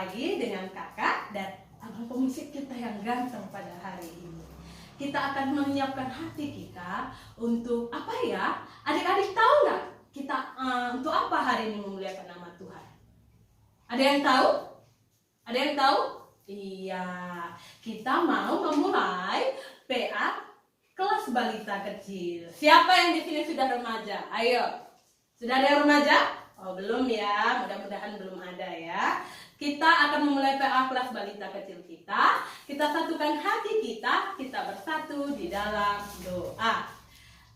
lagi dengan kakak dan abang pemusik kita yang ganteng pada hari ini. Kita akan menyiapkan hati kita untuk apa ya? Adik-adik tahu nggak kita untuk apa hari ini memuliakan nama Tuhan? Ada yang tahu? Ada yang tahu? Iya, kita mau memulai PA kelas balita kecil. Siapa yang di sini sudah remaja? Ayo. Sudah ada yang remaja? Oh, belum ya. Mudah-mudahan belum ada ya. Kita akan memulai PA kelas balita kecil kita. Kita satukan hati kita bersatu di dalam doa.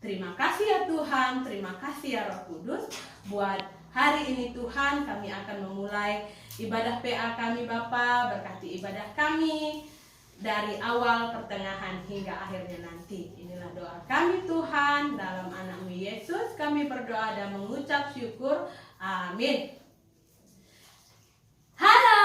Terima kasih ya Tuhan, terima kasih ya Roh Kudus. Buat hari ini Tuhan, kami akan memulai ibadah PA kami Bapa. Berkati ibadah kami dari awal, pertengahan, hingga akhirnya nanti. Inilah doa kami Tuhan, dalam anakmu Yesus kami berdoa dan mengucap syukur. Amin. Halo.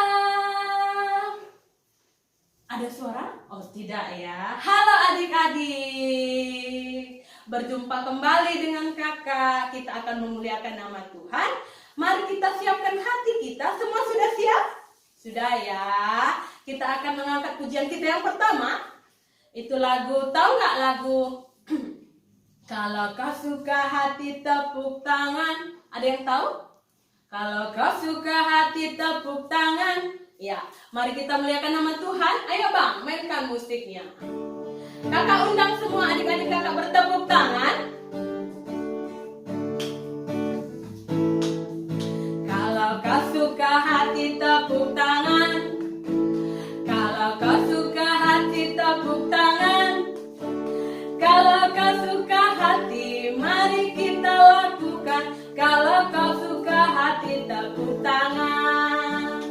Ada suara? Oh tidak ya. Halo adik-adik. Berjumpa kembali dengan kakak. Kita akan memuliakan nama Tuhan. Mari kita siapkan hati kita. Semua sudah siap? Sudah ya. Kita akan mengangkat pujian kita yang pertama. Itu lagu, tahu nggak lagu? Kalau kau suka hati tepuk tangan. Ada yang tahu? Kalau kau suka hati tepuk tangan. Ya, mari kita muliakan nama Tuhan. Ayo bang, mainkan musiknya. Kakak undang semua adik-adik kakak bertepuk tangan. Kalau kau suka hati tepuk tangan. Kalau kau suka hati tepuk tangan. Kalau kau suka hati, mari kita lakukan. Kalau kau suka hati tepuk tangan.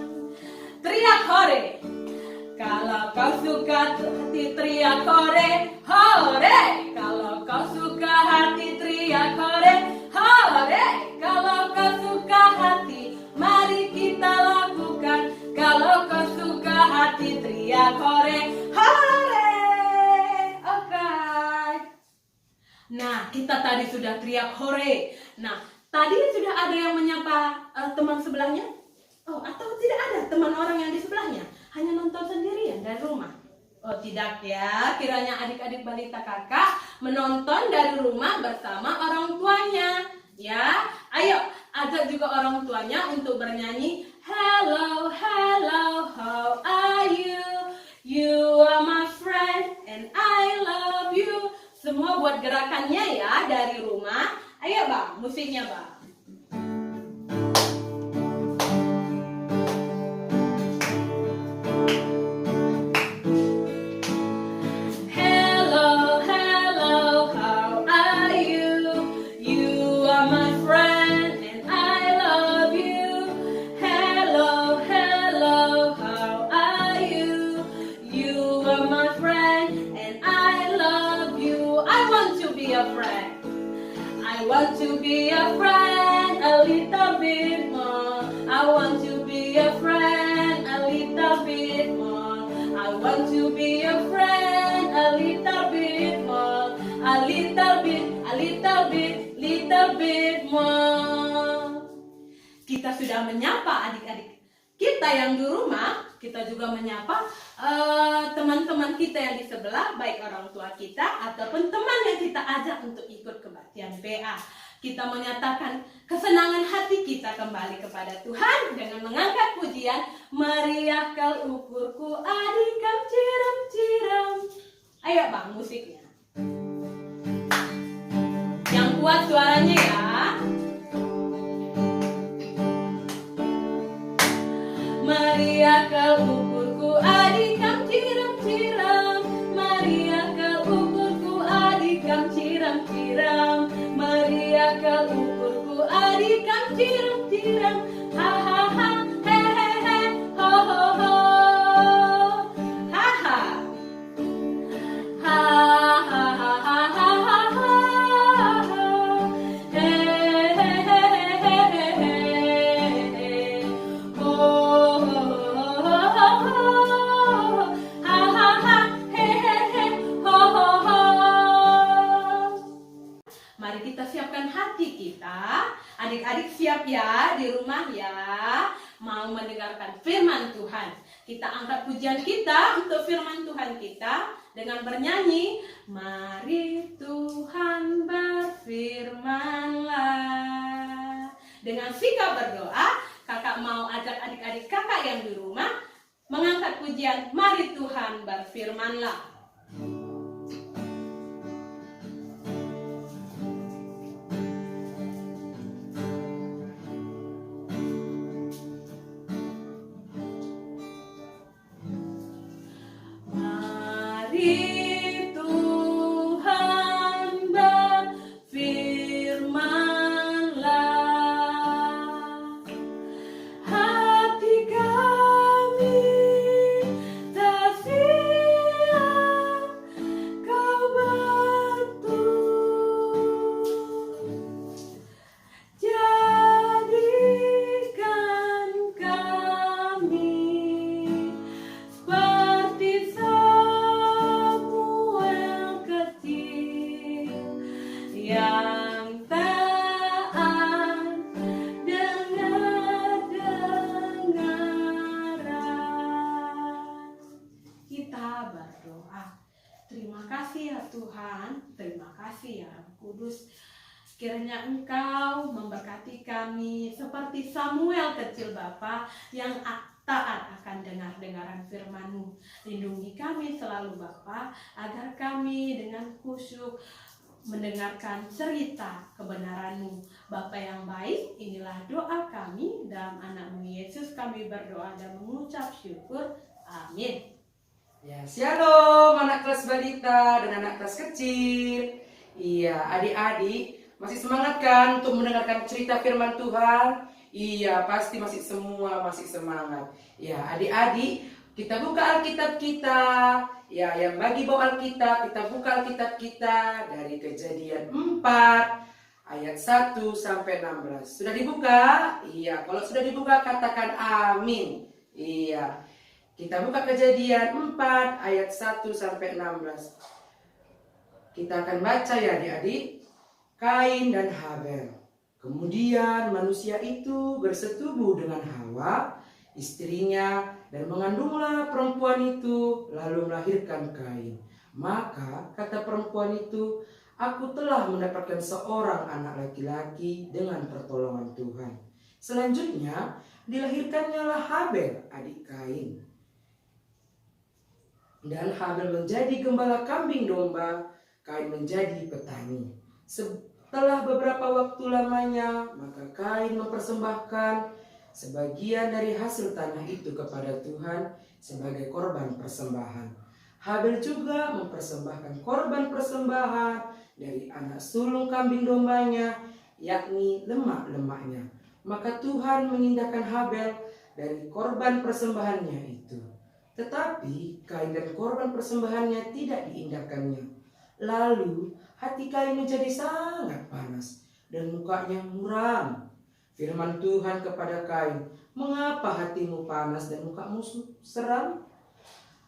Teriak hore. Kalau kau suka hati teriak hore, hore. Kalau kau suka hati teriak hore, hore. Kalau kau suka hati, mari kita lakukan. Kalau kau suka hati teriak hore, hore. Oke. Nah, kita tadi sudah teriak hore. Nah, tadi sudah ada yang menyapa teman sebelahnya? Oh, atau tidak ada teman orang yang di sebelahnya? Hanya nonton sendirian dari rumah? Oh, tidak ya. Kiranya adik-adik balita kakak menonton dari rumah bersama orang tuanya. Ya, ayo ajak juga orang tuanya untuk bernyanyi. Hello, hello, how are you? You are my friend and I love you. Semua buat gerakannya ya dari rumah. Ayo bang, musiknya bang. Hello, hello, how are you? You are my friend and I love you. Hello, hello, how are you? You are my friend and I love you. I want to be a friend. I want to be a friend a little bit more. I want to be a friend a little bit more. I want to be a friend a little bit more. A little bit more. Kita sudah menyapa adik-adik kita yang di rumah. Kita juga menyapa teman-teman kita yang di sebelah, baik orang tua kita ataupun teman yang kita ajak untuk ikut kebaktian PA. Kita menyatakan kesenangan hati kita kembali kepada Tuhan dengan mengangkat pujian Meriahkan ukurku adikam ciram-ciram. Ayo bang, musiknya yang kuat suaranya ya. Meriahkan ukurku adikam ciram-ciram. Meriahkan ukurku adikam ciram-ciram. Meriahkan ukurku adikam ciram-ciram. Ha ha ha, he he he, ho ho ho. Ha ha. Ha ha ha ha ha ha ha. He he he he he he. Ho ho ho ho ho. Ha ha ha, he he he, ho ho ho. Mari kita siapkan menyiapkan hati kita. Adik-adik siap ya di rumah ya, mau mendengarkan firman Tuhan. Kita angkat pujian kita untuk firman Tuhan kita dengan bernyanyi, mari Tuhan berfirmanlah. Dengan sikap berdoa, kakak mau ajak adik-adik kakak yang di rumah mengangkat pujian, mari Tuhan berfirmanlah. Kiranya Engkau memberkati kami seperti Samuel kecil Bapa yang taat akan dengar-dengaran firman-Mu. Lindungi kami selalu Bapa, agar kami dengan khusyuk mendengarkan cerita kebenaran-Mu. Bapa yang baik, inilah doa kami, dalam anak-Mu Yesus kami berdoa dan mengucap syukur. Amin. Ya, shalom anak kelas balita dan anak kelas kecil. Iya, adik-adik masih semangat kan untuk mendengarkan cerita firman Tuhan? Iya, pasti masih semangat. Ya, adik-adik, kita buka Alkitab kita. Ya, yang bagi bawa Alkitab, kita buka Alkitab kita dari Kejadian 4 ayat 1 sampai 16. Sudah dibuka? Iya, kalau sudah dibuka katakan amin. Iya. Kita buka Kejadian 4 ayat 1 sampai 16. Kita akan baca ya adik-adik. Kain dan Habel. Kemudian manusia itu bersetubuh dengan Hawa, istrinya, dan mengandunglah perempuan itu, lalu melahirkan Kain. Maka kata perempuan itu, aku telah mendapatkan seorang anak laki-laki dengan pertolongan Tuhan. Selanjutnya dilahirkannya Habel, adik Kain. Dan Habel menjadi gembala kambing domba, Kain menjadi petani. Setelah beberapa waktu lamanya, maka Kain mempersembahkan sebagian dari hasil tanah itu kepada Tuhan sebagai korban persembahan. Habel juga mempersembahkan korban persembahan dari anak sulung kambing dombanya, yakni lemak-lemaknya. Maka Tuhan mengindahkan Habel dari korban persembahannya itu. Tetapi Kain dan korban persembahannya tidak diindahkannya. Lalu hati Kain menjadi sangat panas dan mukanya muram. Firman Tuhan kepada Kain, mengapa hatimu panas dan mukamu seram?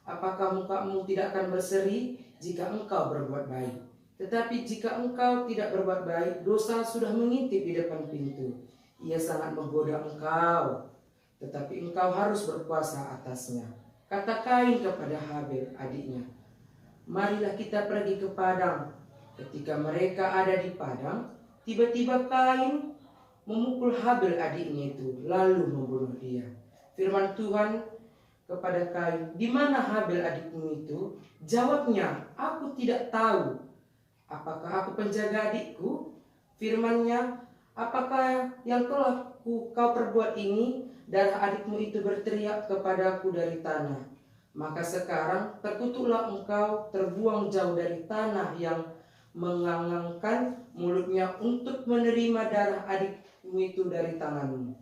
Apakah mukamu tidak akan berseri jika engkau berbuat baik? Tetapi jika engkau tidak berbuat baik, dosa sudah mengintip di depan pintu. Ia sangat menggoda engkau, tetapi engkau harus berkuasa atasnya. Kata Kain kepada Habel adiknya, marilah kita pergi ke padang. Ketika mereka ada di padang, tiba-tiba Kain memukul Habel adiknya itu, lalu membunuh dia. Firman Tuhan kepada Kain, di mana Habel adikmu itu? Jawabnya, aku tidak tahu. Apakah aku penjaga adikku? Firman-Nya, apakah yang telah kau perbuat ini? Darah adikmu itu berteriak kepadaku dari tanah. Maka sekarang terkutuklah engkau, terbuang jauh dari tanah yang mengangangkan mulutnya untuk menerima darah adikmu itu dari tanganmu.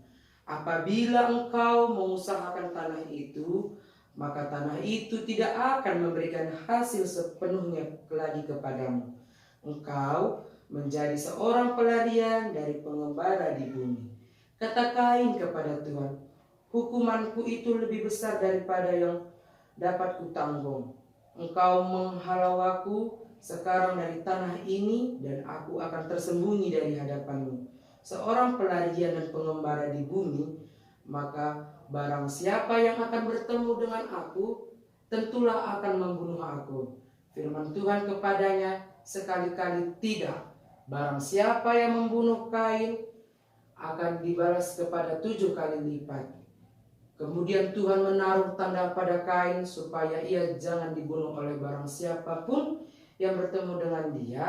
Apabila engkau mengusahakan tanah itu, maka tanah itu tidak akan memberikan hasil sepenuhnya lagi kepadamu. Engkau menjadi seorang pelarian dari pengembara di bumi. Kata Kain kepada Tuhan, hukumanku itu lebih besar daripada yang dapat kutanggung. Engkau menghalau aku sekarang dari tanah ini dan aku akan tersembunyi dari hadapanmu. Seorang pelarian dan pengembara di bumi, maka barang siapa yang akan bertemu dengan aku, tentulah akan membunuh aku. Firman Tuhan kepadanya, sekali-kali tidak. Barang siapa yang membunuh Kain, akan dibalas kepada 7 kali lipat. Kemudian Tuhan menaruh tanda pada Kain supaya ia jangan dibunuh oleh barang siapapun yang bertemu dengan dia.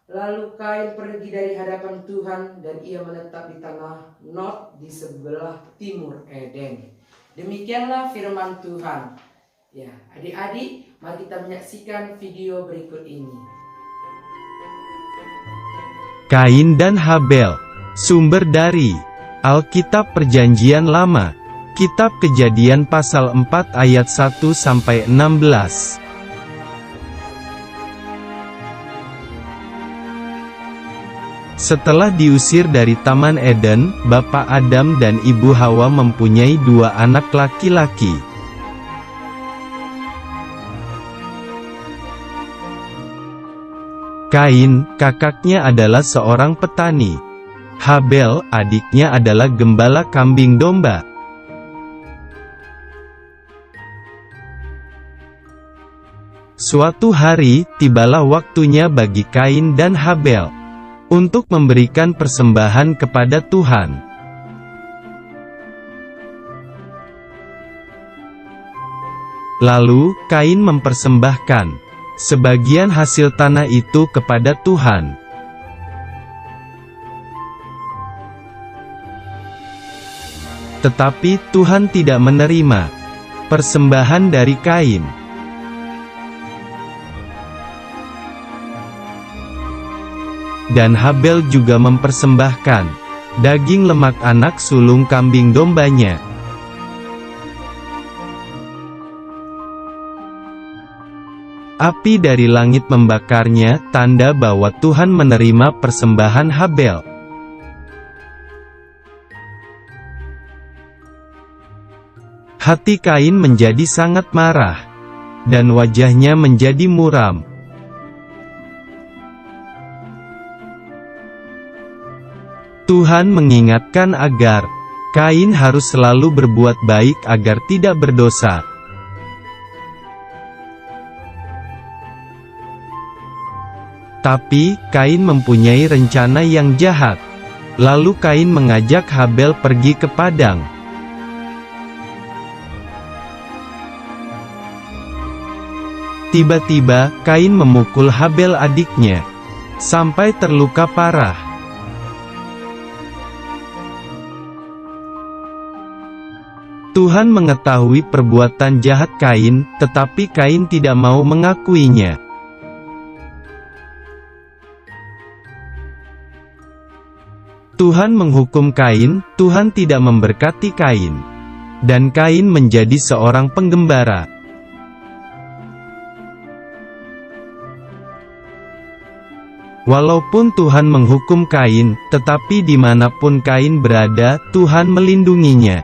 Lalu Kain pergi dari hadapan Tuhan dan ia menetap di tanah Nod di sebelah timur Eden. Demikianlah firman Tuhan. Ya, adik-adik, mari kita menyaksikan video berikut ini. Kain dan Habel. Sumber dari Alkitab Perjanjian Lama. Kitab Kejadian pasal 4 ayat 1-16. Setelah diusir dari Taman Eden, Bapak Adam dan Ibu Hawa mempunyai 2 anak laki-laki. Kain, kakaknya adalah seorang petani. Habel, adiknya adalah gembala kambing domba. Suatu hari, tibalah waktunya bagi Kain dan Habel untuk memberikan persembahan kepada Tuhan. Lalu, Kain mempersembahkan sebagian hasil tanah itu kepada Tuhan. Tetapi Tuhan tidak menerima persembahan dari Kain. Dan Habel juga mempersembahkan daging lemak anak sulung kambing dombanya. Api dari langit membakarnya, tanda bahwa Tuhan menerima persembahan Habel. Hati Kain menjadi sangat marah, dan wajahnya menjadi muram. Tuhan mengingatkan agar Kain harus selalu berbuat baik agar tidak berdosa. Tapi, Kain mempunyai rencana yang jahat. Lalu Kain mengajak Habel pergi ke padang. Tiba-tiba, Kain memukul Habel adiknya, sampai terluka parah. Tuhan mengetahui perbuatan jahat Kain, tetapi Kain tidak mau mengakuinya. Tuhan menghukum Kain, Tuhan tidak memberkati Kain. Dan Kain menjadi seorang penggembara. Walaupun Tuhan menghukum Kain, tetapi dimanapun Kain berada, Tuhan melindunginya.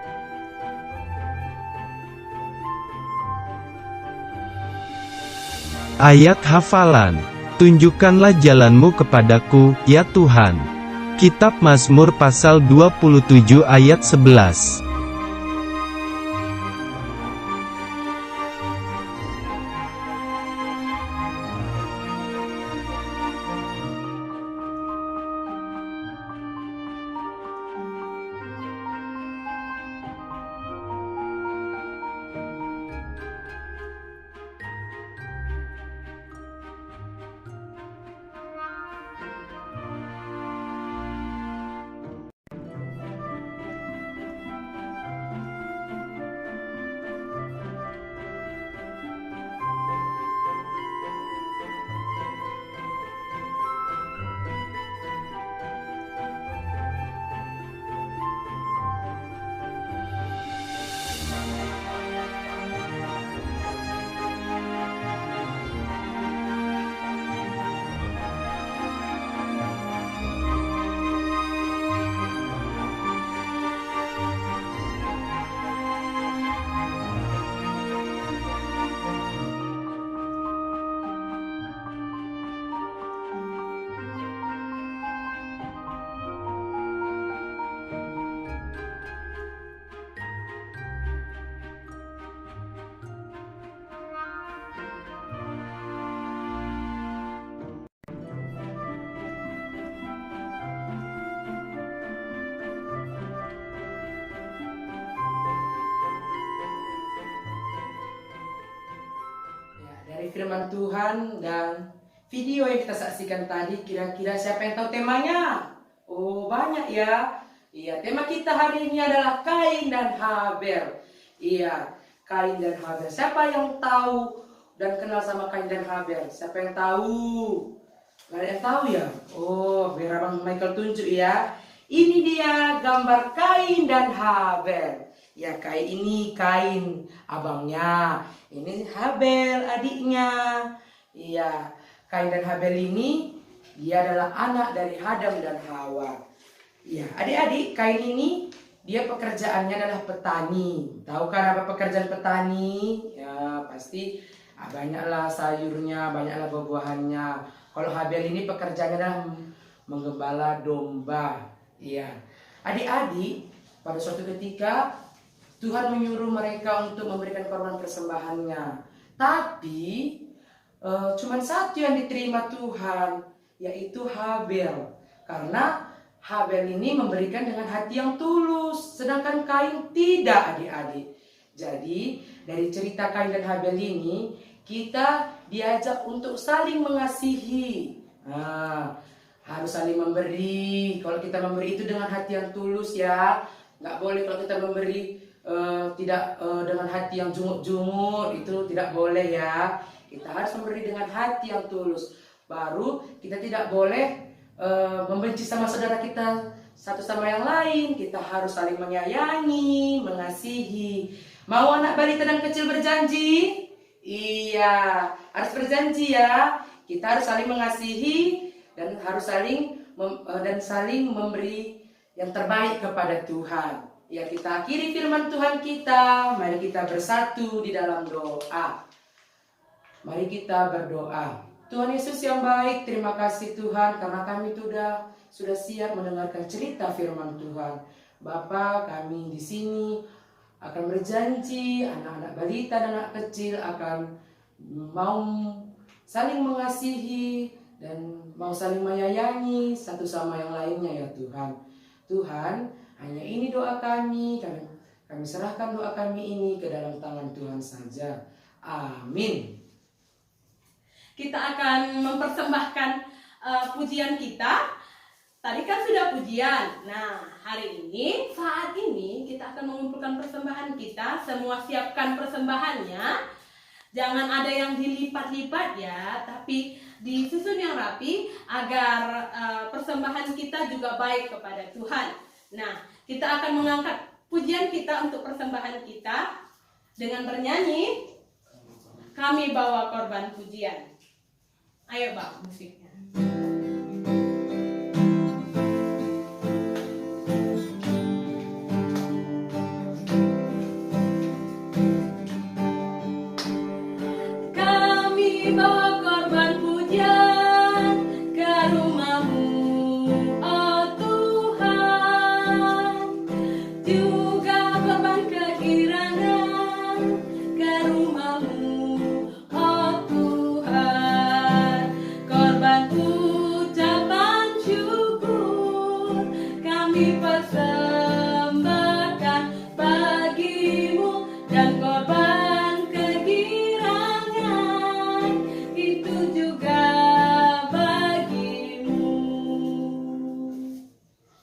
Ayat hafalan. Tunjukkanlah jalanmu kepadaku, ya Tuhan. Kitab Mazmur pasal 27 ayat 11. dari firman Tuhan dan video yang kita saksikan tadi, kira-kira siapa yang tahu temanya? Oh, banyak ya. Iya, tema kita hari ini adalah Kain dan Habel. Iya, Kain dan Habel. Siapa yang tahu dan kenal sama Kain dan Habel? Siapa yang tahu? Gak ada yang tahu ya? Oh, biar Abang Michael tunjuk ya. Ini dia gambar Kain dan Habel. Ya, Kain abangnya. Ini Habel adiknya. Iya, Kain dan Habel ini dia adalah anak dari Adam dan Hawa. Iya, adik-adik, Kain ini dia pekerjaannya adalah petani. Tahu kan apa pekerjaan petani? Ya, pasti banyaklah sayurnya, banyaklah buah-buahannya. Kalau Habel ini pekerjaannya adalah menggembala domba. Iya. Adik-adik, pada suatu ketika Tuhan menyuruh mereka untuk memberikan korban persembahannya. Tapi cuman satu yang diterima Tuhan, yaitu Habel. Karena Habel ini memberikan dengan hati yang tulus, sedangkan Kain tidak, adik-adik. Jadi dari cerita Kain dan Habel ini kita diajak untuk saling mengasihi. Harus saling memberi. Kalau kita memberi itu dengan hati yang tulus ya. Nggak boleh kalau kita memberi tidak dengan hati yang jungut-jungut, itu tidak boleh ya. Kita harus memberi dengan hati yang tulus. Baru kita tidak boleh membenci sama saudara kita satu sama yang lain. Kita harus saling menyayangi, mengasihi. Mau anak balita dan kecil berjanji? Iya, harus berjanji ya. Kita harus saling mengasihi dan harus saling memberi yang terbaik kepada Tuhan. Ya, kita akhiri firman Tuhan kita. Mari kita bersatu di dalam doa. Mari kita berdoa. Tuhan Yesus yang baik, terima kasih Tuhan karena kami sudah siap mendengarkan cerita firman Tuhan. Bapa, kami di sini akan berjanji anak-anak balita dan anak kecil akan mau saling mengasihi dan mau saling menyayangi satu sama yang lainnya ya Tuhan. Tuhan, hanya ini doa kami serahkan doa kami ini ke dalam tangan Tuhan saja. Amin. Kita akan mempersembahkan pujian kita. Tadi kan sudah pujian. Nah, hari ini, saat ini kita akan mengumpulkan persembahan kita. Semua siapkan persembahannya. Jangan ada yang dilipat-lipat ya, tapi disusun yang rapi agar persembahan kita juga baik kepada Tuhan. Nah, kita akan mengangkat pujian kita untuk persembahan kita dengan bernyanyi Kami Bawa Korban Pujian. Ayo Bang, musiknya. Kami bawa korban pujian ke rumah-Mu, oh Tuhan, juga korban kegirangan ke rumah-Mu, oh Tuhan, korban ucapan syukur kami persembahkan bagi-Mu, dan korban kegirangan itu juga bagi-Mu.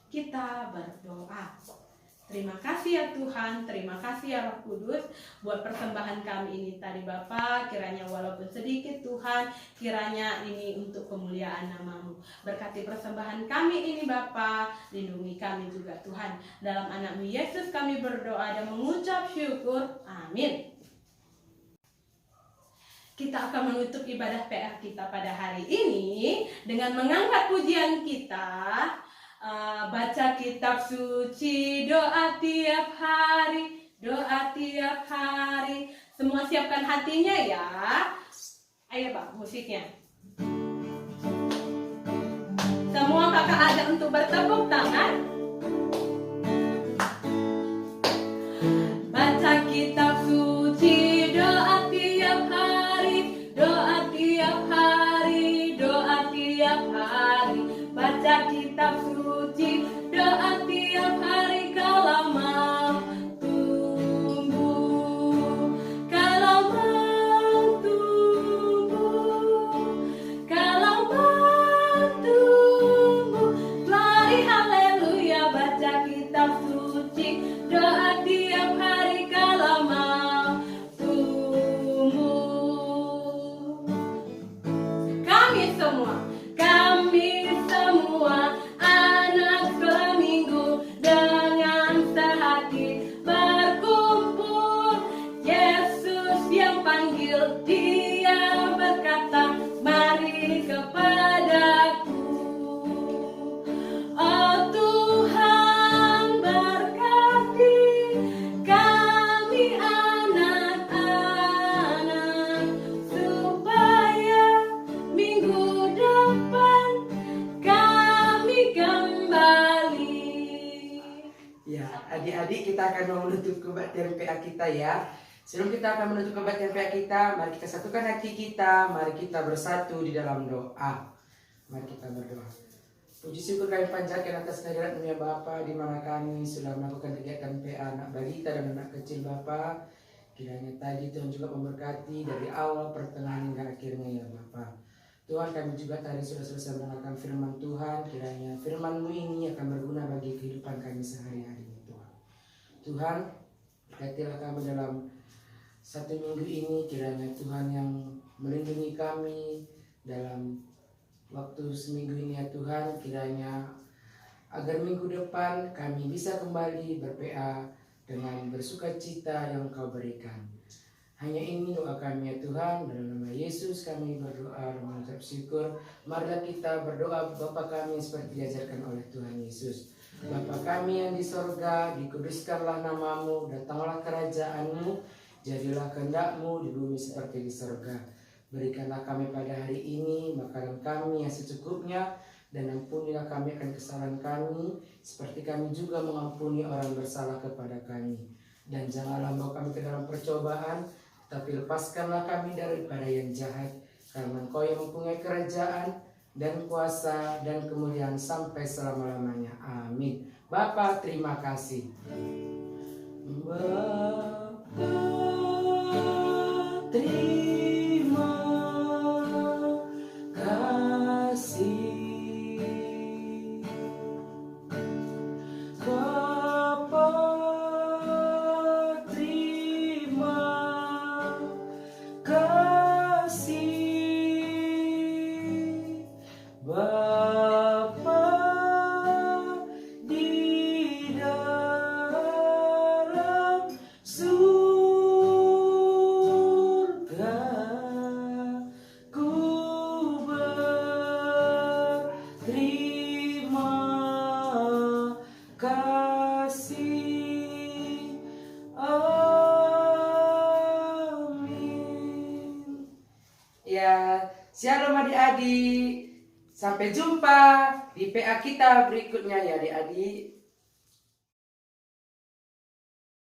Kita berdoa. Terima kasih ya Tuhan, terima kasih ya Roh Kudus buat persembahan kami ini tadi Bapa. Kiranya walaupun sedikit Tuhan, kiranya ini untuk kemuliaan nama-Mu. Berkati persembahan kami ini Bapa, lindungi kami juga Tuhan. Dalam anak-Mu Yesus kami berdoa dan mengucap syukur. Amin. Kita akan menutup ibadah PR kita pada hari ini dengan mengangkat pujian kita. Baca kitab suci, doa tiap hari, doa tiap hari. Semua siapkan hatinya ya. Ayo Bang, musiknya. Semua kakak ada untuk bertepuk tangan. Baca kitab suci, doa tiap hari, doa tiap hari, doa tiap hari. Baca kitab suci, doa tiap hari. Kalau mau tumbuh, kalau mau tumbuh. doa tiap hari kala mau tumbuh. Kami semua anak sekolah minggu dengan sehati berkumpul. Yesus yang panggil, Dia berkata, mari kepadaku. Oh Tuhan, berkati kami anak-anak, supaya minggu depan kami kembali. Ya, adik-adik, kita akan menutup kebaktian PA kita ya. Sebelum kita akan menutup kebaktian PA kita, mari kita satukan hati kita, mari kita bersatu di dalam doa. Mari kita berdoa. Puji syukur kami panjatkan atas kehadirat-Mu ya Bapa, di mana kami sudah melakukan kegiatan PA anak balita dan anak kecil Bapa. Kiranya tadi Tuhan juga memberkati dari awal, pertengahan hingga akhirnya ya Bapa. Tuhan, kami juga tadi sudah selesai mendengarkan firman Tuhan. Kiranya firman-Mu ini akan berguna bagi kehidupan kami sehari-hari Tuhan. Tuhan, berkatilah kami dalam satu minggu ini. Kiranya Tuhan yang melindungi kami dalam waktu seminggu ini ya Tuhan. Kiranya agar minggu depan kami bisa kembali ber-PA dengan bersukacita yang Kau berikan. Hanya ini doa kami ya Tuhan, dalam nama Yesus kami berdoa dan mengucap syukur. Marilah kita berdoa Bapa kami seperti diajarkan oleh Tuhan Yesus. Bapa kami yang di sorga, dikuduskanlah namamu, datanglah kerajaan-Mu, jadilah kehendak-Mu di bumi seperti di sorga. Berikanlah kami pada hari ini makanan kami yang secukupnya, dan ampunilah kami akan kesalahan kami, seperti kami juga mengampuni orang bersalah kepada kami. Dan janganlah membawa kami ke dalam percobaan, tapi lepaskanlah kami daripada yang jahat, karena Engkau yang mempunyai kerajaan dan kuasa dan kemuliaan sampai selama-lamanya. Amin. Bapa, terima kasih. Bapa, terima kasih. Bapa, terima kasih. Bapa di dalam surga, ku berterima kasih. Amin. Ya, shalom adik-adik. Sampai jumpa di PA kita berikutnya ya adik-adik.